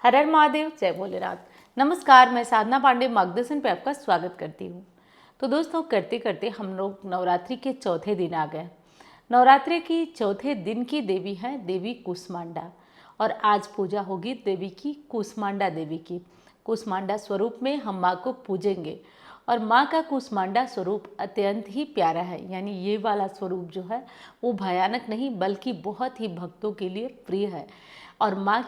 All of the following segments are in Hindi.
हर हर महादेव, जय भोलेनाथ। नमस्कार, मैं साधना पांडे मार्गदर्शन पे आपका स्वागत करती हूँ। तो दोस्तों, करते करते हम लोग नवरात्रि के चौथे दिन आ गए। नवरात्रि की चौथे दिन की देवी है देवी कूष्मांडा, और आज पूजा होगी देवी की कूष्मांडा देवी की। कूष्मांडा स्वरूप में हम माँ को पूजेंगे, और माँ का कूष्मांडा स्वरूप अत्यंत ही प्यारा है। यानी ये वाला स्वरूप जो है वो भयानक नहीं बल्कि बहुत ही भक्तों के लिए प्रिय है। और माँ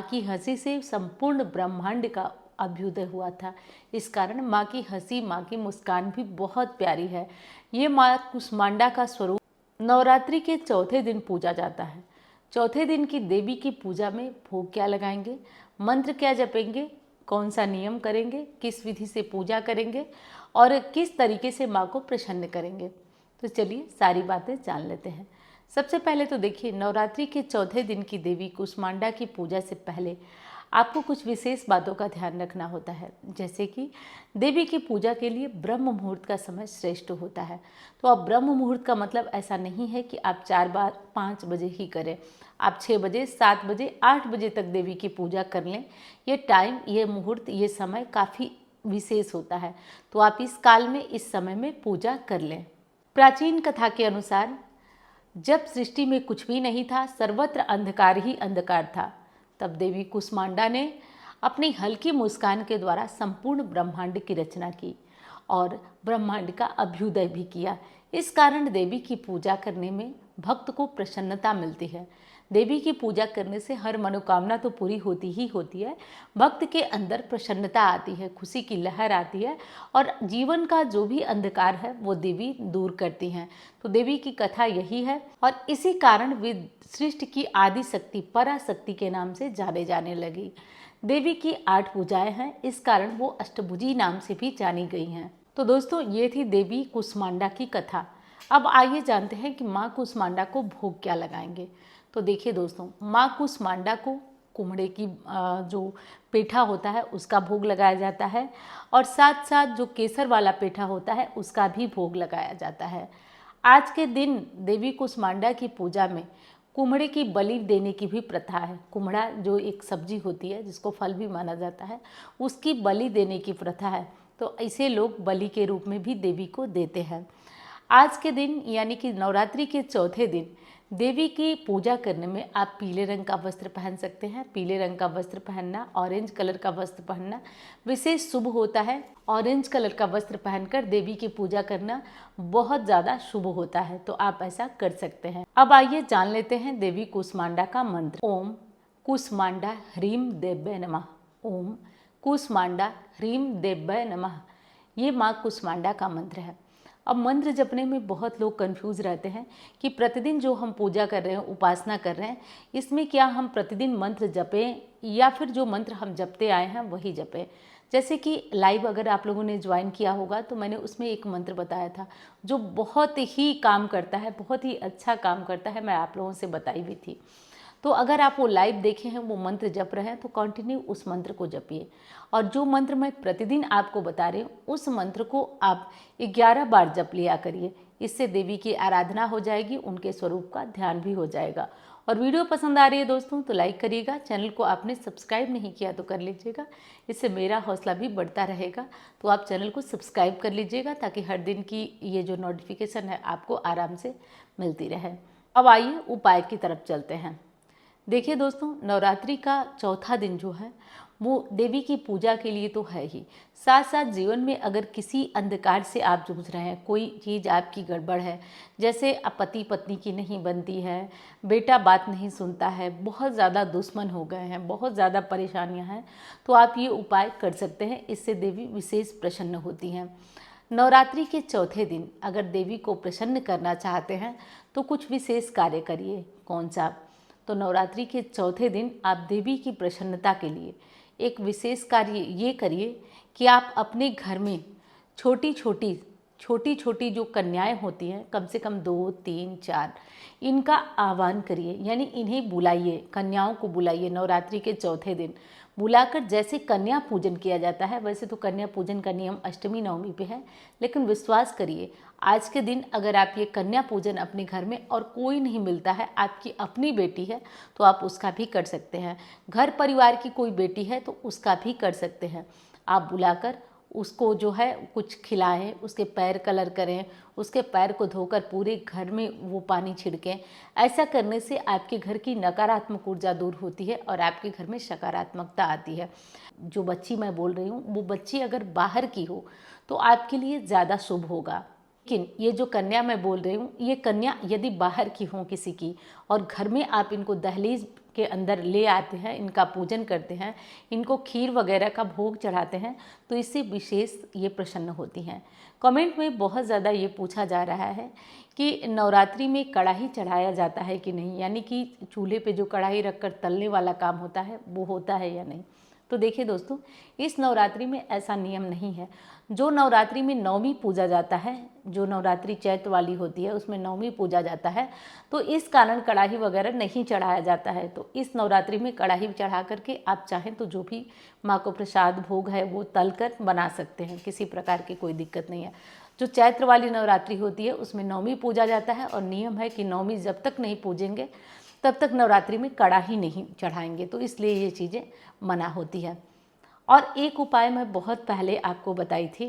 की हंसी से संपूर्ण ब्रह्मांड का अभ्युदय हुआ था। इस कारण माँ की हंसी, माँ की मुस्कान भी बहुत प्यारी है। ये माँ कुष्मांडा का स्वरूप नवरात्रि के चौथे दिन पूजा जाता है। चौथे दिन की देवी की पूजा में भोग क्या लगाएंगे, मंत्र क्या जपेंगे, कौन सा नियम करेंगे, किस विधि से पूजा करेंगे और किस तरीके से माँ को प्रसन्न करेंगे, तो चलिए सारी बातें जान लेते हैं। सबसे पहले तो देखिए, नवरात्रि के चौथे दिन की देवी कूष्मांडा की पूजा से पहले आपको कुछ विशेष बातों का ध्यान रखना होता है। जैसे कि देवी की पूजा के लिए ब्रह्म मुहूर्त का समय श्रेष्ठ होता है। तो अब ब्रह्म मुहूर्त का मतलब ऐसा नहीं है कि आप 4-5 बजे ही करें। आप 6 बजे, 7 बजे, 8 बजे तक देवी की पूजा कर लें। ये टाइम, ये मुहूर्त, ये समय काफ़ी विशेष होता है। तो आप इस काल में, इस समय में पूजा कर लें। प्राचीन कथा के अनुसार जब सृष्टि में कुछ भी नहीं था, सर्वत्र अंधकार ही अंधकार था, तब देवी कूष्मांडा ने अपनी हल्की मुस्कान के द्वारा संपूर्ण ब्रह्मांड की रचना की और ब्रह्मांड का अभ्युदय भी किया। इस कारण देवी की पूजा करने में भक्त को प्रसन्नता मिलती है। देवी की पूजा करने से हर मनोकामना तो पूरी होती ही होती है, भक्त के अंदर प्रसन्नता आती है, खुशी की लहर आती है, और जीवन का जो भी अंधकार है वो देवी दूर करती हैं। तो देवी की कथा यही है, और इसी कारण वे सृष्टि की आदि शक्ति, पराशक्ति के नाम से जाने जाने लगी। देवी की 8 भुजाएं हैं, इस कारण वो अष्टभुजी नाम से भी जानी गई हैं। तो दोस्तों, ये थी देवी कूष्मांडा की कथा। अब आइए जानते हैं कि माँ कूष्मांडा को भोग क्या लगाएंगे। तो देखिए दोस्तों, माँ कूष्मांडा को कुम्हड़े की जो पेठा होता है उसका भोग लगाया जाता है, और साथ साथ जो केसर वाला पेठा होता है उसका भी भोग लगाया जाता है। आज के दिन देवी कूष्मांडा की पूजा में कुम्हड़े की बलि देने की भी प्रथा है। कुम्हड़ा जो एक सब्जी होती है जिसको फल भी माना जाता है, उसकी बलि देने की प्रथा है। तो इसे लोग बलि के रूप में भी देवी को देते हैं। आज के दिन यानी कि नवरात्रि के चौथे दिन देवी की पूजा करने में आप पीले रंग का वस्त्र पहन सकते हैं। पीले रंग का वस्त्र पहनना, ऑरेंज कलर का वस्त्र पहनना विशेष शुभ होता है। ऑरेंज कलर का वस्त्र पहनकर देवी की पूजा करना बहुत ज़्यादा शुभ होता है, तो आप ऐसा कर सकते हैं। अब आइए जान लेते हैं देवी कूष्मांडा का मंत्र। ओम कूष्मांडा ह्रीम देव्यै नमः। ओम कूष्मांडा ह्रीम देव्यै नमः। ये माँ कूष्मांडा का मंत्र है। अब मंत्र जपने में बहुत लोग कंफ्यूज रहते हैं कि प्रतिदिन जो हम पूजा कर रहे हैं, उपासना कर रहे हैं, इसमें क्या हम प्रतिदिन मंत्र जपें या फिर जो मंत्र हम जपते आए हैं वही जपें। जैसे कि लाइव अगर आप लोगों ने ज्वाइन किया होगा तो मैंने उसमें एक मंत्र बताया था जो बहुत ही काम करता है, बहुत ही अच्छा काम करता है, मैं आप लोगों से बताई भी थी। तो अगर आप वो लाइव देखे हैं, वो मंत्र जप रहे हैं, तो कंटिन्यू उस मंत्र को जपिए। और जो मंत्र मैं प्रतिदिन आपको बता रही हूँ उस मंत्र को आप 11 बार जप लिया करिए। इससे देवी की आराधना हो जाएगी, उनके स्वरूप का ध्यान भी हो जाएगा। और वीडियो पसंद आ रही है दोस्तों तो लाइक करिएगा। चैनल को आपने सब्सक्राइब नहीं किया तो कर लीजिएगा, इससे मेरा हौसला भी बढ़ता रहेगा। तो आप चैनल को सब्सक्राइब कर लीजिएगा ताकि हर दिन की ये जो नोटिफिकेशन है आपको आराम से मिलती रहे। अब आइए उपाय की तरफ चलते हैं। देखिए दोस्तों, नवरात्रि का चौथा दिन जो है वो देवी की पूजा के लिए तो है ही, साथ साथ जीवन में अगर किसी अंधकार से आप जूझ रहे हैं, कोई चीज़ आपकी गड़बड़ है, जैसे पति पत्नी की नहीं बनती है, बेटा बात नहीं सुनता है, बहुत ज़्यादा दुश्मन हो गए हैं, बहुत ज़्यादा परेशानियां हैं, तो आप ये उपाय कर सकते हैं। इससे देवी विशेष प्रसन्न होती हैं। नवरात्रि के चौथे दिन अगर देवी को प्रसन्न करना चाहते हैं तो कुछ विशेष कार्य करिए। कौन सा? तो नवरात्रि के चौथे दिन आप देवी की प्रसन्नता के लिए एक विशेष कार्य ये करिए कि आप अपने घर में छोटी छोटी छोटी छोटी जो कन्याएं होती हैं, कम से कम 2, 3, 4, इनका आह्वान करिए, यानी इन्हें बुलाइए, कन्याओं को बुलाइए नवरात्रि के चौथे दिन बुलाकर। जैसे कन्या पूजन किया जाता है, वैसे तो कन्या पूजन का नियम अष्टमी नवमी पे है, लेकिन विश्वास करिए आज के दिन अगर आप ये कन्या पूजन अपने घर में और कोई नहीं मिलता है, आपकी अपनी बेटी है तो आप उसका भी कर सकते हैं, घर परिवार की कोई बेटी है तो उसका भी कर सकते हैं। आप बुलाकर उसको जो है कुछ खिलाएं, उसके पैर कलर करें, उसके पैर को धोकर पूरे घर में वो पानी छिड़कें। ऐसा करने से आपके घर की नकारात्मक ऊर्जा दूर होती है और आपके घर में सकारात्मकता आती है। जो बच्ची मैं बोल रही हूँ वो बच्ची अगर बाहर की हो तो आपके लिए ज़्यादा शुभ होगा, लेकिन ये जो कन्या मैं बोल रही हूँ, ये कन्या यदि बाहर की हो किसी की और घर में आप इनको दहलीज के अंदर ले आते हैं, इनका पूजन करते हैं, इनको खीर वगैरह का भोग चढ़ाते हैं, तो इससे विशेष ये प्रसन्न होती हैं। कमेंट में बहुत ज़्यादा ये पूछा जा रहा है कि नवरात्रि में कढ़ाई चढ़ाया जाता है कि नहीं, यानी कि चूल्हे पे जो कढ़ाई रखकर तलने वाला काम होता है वो होता है या नहीं। तो देखिए दोस्तों, इस नवरात्रि में ऐसा नियम नहीं है। जो नवरात्रि में नवमी पूजा जाता है, जो नवरात्रि चैत्र वाली होती है उसमें नवमी पूजा जाता है, तो इस कारण कढ़ाई वगैरह नहीं चढ़ाया जाता है। तो इस नवरात्रि में कढ़ाई चढ़ा करके आप चाहें तो जो भी माँ को प्रसाद भोग है वो तल कर बना सकते हैं, किसी प्रकार की कोई दिक्कत नहीं है। जो चैत्र वाली नवरात्रि होती है उसमें नवमी पूजा जाता है और नियम है कि नवमी जब तक नहीं पूजेंगे तब तक नवरात्रि में कढ़ाई नहीं चढ़ाएंगे, तो इसलिए ये चीज़ें मना होती है। और एक उपाय मैं बहुत पहले आपको बताई थी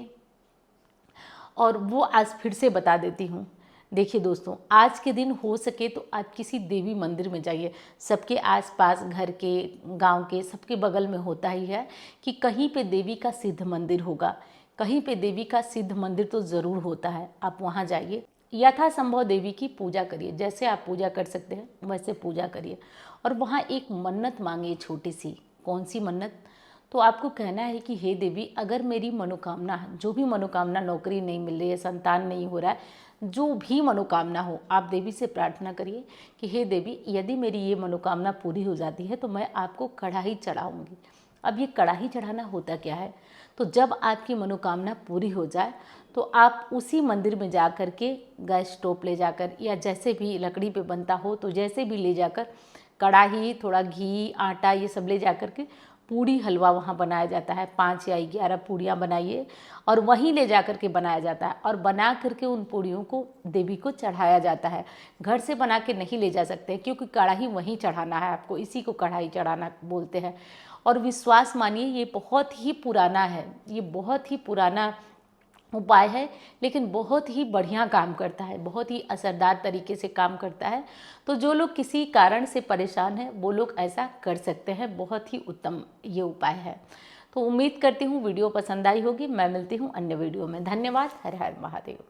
और वो आज फिर से बता देती हूँ। देखिए दोस्तों, आज के दिन हो सके तो आप किसी देवी मंदिर में जाइए। सबके आसपास, घर के, गांव के, सबके बगल में होता ही है कि कहीं पे देवी का सिद्ध मंदिर होगा, कहीं पे देवी का सिद्ध मंदिर तो ज़रूर होता है। आप वहाँ जाइए, यथासंभव देवी की पूजा करिए, जैसे आप पूजा कर सकते हैं वैसे पूजा करिए और वहाँ एक मन्नत मांगिए छोटी सी। कौन सी मन्नत? तो आपको कहना है कि हे देवी, अगर मेरी मनोकामना, जो भी मनोकामना, नौकरी नहीं मिल रही है, संतान नहीं हो रहा है, जो भी मनोकामना हो, आप देवी से प्रार्थना करिए कि हे देवी, यदि मेरी ये मनोकामना पूरी हो जाती है तो मैं आपको कढ़ाई चढ़ाऊँगी। अब ये कढ़ाई चढ़ाना होता क्या है? तो जब आपकी मनोकामना पूरी हो जाए तो आप उसी मंदिर में जा कर के गैस स्टोव ले जाकर, या जैसे भी लकड़ी पे बनता हो तो जैसे भी ले जाकर, कढ़ाई, थोड़ा घी, आटा, ये सब ले जाकर के पूड़ी हलवा वहाँ बनाया जाता है। 5 या 11 पूड़ियाँ बनाइए और वहीं ले जा कर के बनाया जाता है और बना करके उन पूड़ियों को देवी को चढ़ाया जाता है। घर से बना के नहीं ले जा सकते क्योंकि कढ़ाई वहीं चढ़ाना है आपको, इसी को कढ़ाई चढ़ाना बोलते हैं। और विश्वास मानिए ये बहुत ही पुराना है, ये बहुत ही पुराना उपाय है, लेकिन बहुत ही बढ़िया काम करता है, बहुत ही असरदार तरीके से काम करता है। तो जो लोग किसी कारण से परेशान हैं वो लोग ऐसा कर सकते हैं, बहुत ही उत्तम ये उपाय है। तो उम्मीद करती हूँ वीडियो पसंद आई होगी। मैं मिलती हूँ अन्य वीडियो में। धन्यवाद। हर हर महादेव।